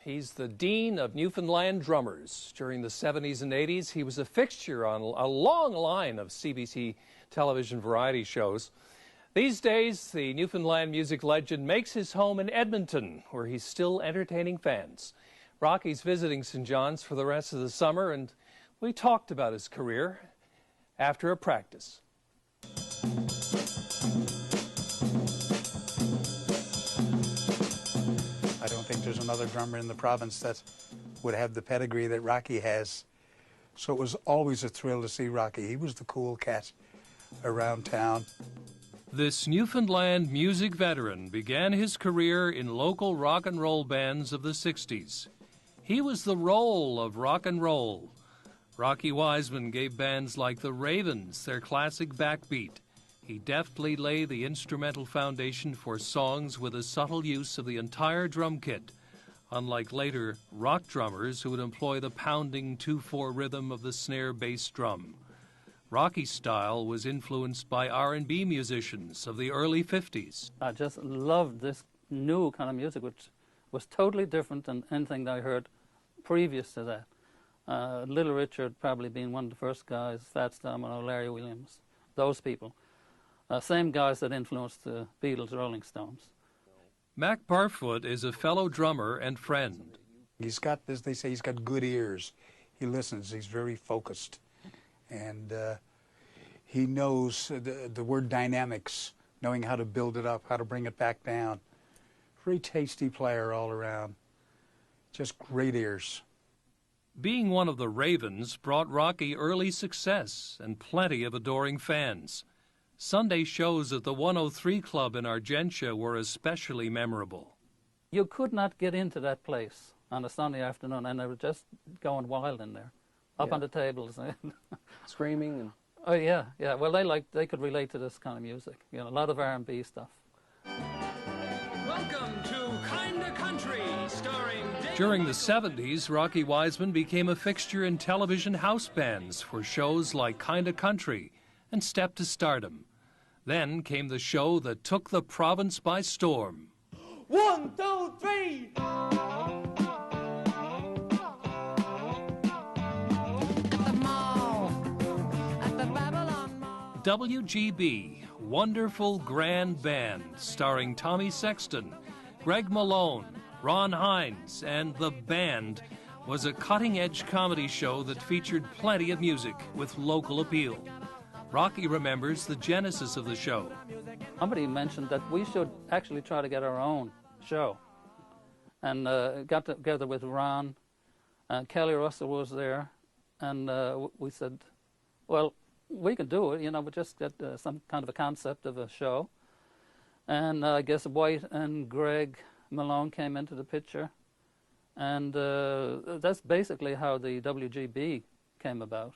He's the Dean of Newfoundland Drummers. During the 70s and 80s, he was a fixture on a long line of CBC television variety shows. These days, the Newfoundland music legend makes his home in Edmonton, where he's still entertaining fans. Rocky's visiting St. John's for the rest of the summer, and we talked about his career after a practice. I don't think there's another drummer in the province that would have the pedigree that Rocky has. So it was always a thrill to see Rocky. He was the cool cat around town. This Newfoundland music veteran began his career in local rock and roll bands of the 60s. He was the roll of rock and roll. Rocky Wiseman gave bands like the Ravens their classic backbeat. He deftly laid the instrumental foundation for songs with a subtle use of the entire drum kit, unlike later rock drummers who would employ the pounding 2/4 rhythm of the snare bass drum. Rocky's style was influenced by R&B musicians of the early 50s. I just loved this new kind of music, which was totally different than anything that I heard previous to that. Little Richard probably being one of the first guys, Fats Domino, Larry Williams, those people. Same guys that influenced the Beatles, Rolling Stones. Mac Barfoot is a fellow drummer and friend. He's got, as they say, he's got good ears. He listens, he's very focused. And he knows the word dynamics, knowing how to build it up, how to bring it back down. Very tasty player all around. Just great ears. Being one of the Ravens brought Rocky early success and plenty of adoring fans. Sunday shows at the 103 Club in Argentia were especially memorable. You could not get into that place on a Sunday afternoon, and they were just going wild in there, up on the tables. Screaming and... Oh, yeah. Well, they could relate to this kind of music. You know, a lot of R&B stuff. Welcome to Kinda Country, starring David. During the 70s, Rocky Wiseman became a fixture in television house bands for shows like Kinda Country and stepped to stardom. Then came the show that took the province by storm. 1, 2, 3! W.G.B, Wonderful Grand Band, starring Tommy Sexton, Greg Malone, Ron Hines, and The Band, was a cutting-edge comedy show that featured plenty of music with local appeal. Rocky remembers the genesis of the show. Somebody mentioned that we should actually try to get our own show. And got together with Ron, Kelly Russell was there, and we said, well, we can do it, you know, but just get some kind of a concept of a show. And I guess White and Greg Malone came into the picture. And that's basically how the W.G.B came about.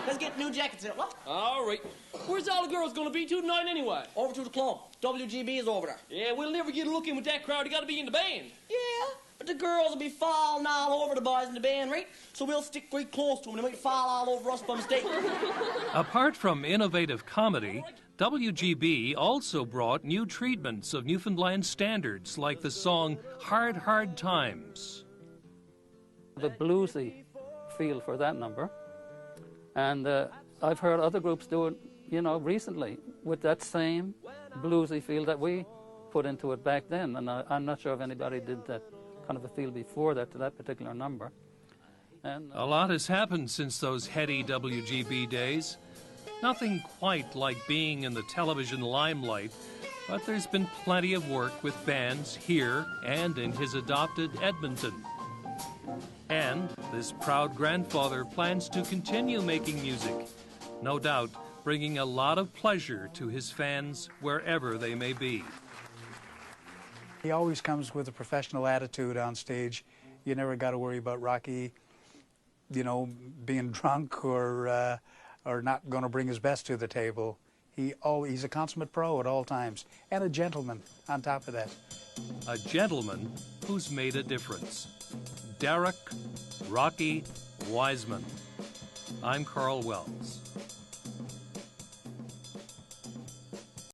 Let's get new jackets in. What? All right. Where's all the girls going to be tonight anyway? Over to the club. W.G.B is over there. Yeah, we'll never get a look in with that crowd. You got to be in the band. Yeah, but the girls will be falling all over the boys in the band, right? So we'll stick right close to them. They might fall all over us by mistake. Apart from innovative comedy, W.G.B also brought new treatments of Newfoundland standards like the song Hard, Hard Times. The bluesy feel for that number. And I've heard other groups do it, you know, recently with that same bluesy feel that we put into it back then. And I'm not sure if anybody did that kind of a feel before that to that particular number. And a lot has happened since those heady W.G.B days. Nothing quite like being in the television limelight, but there's been plenty of work with bands here and in his adopted Edmonton. And this proud grandfather plans to continue making music, no doubt bringing a lot of pleasure to his fans wherever they may be. He always comes with a professional attitude on stage. You never got to worry about Rocky, you know, being drunk or not going to bring his best to the table. He's a consummate pro at all times, and a gentleman on top of that. A gentleman who's made a difference. Derek Rocky Wiseman. I'm Karl Wells.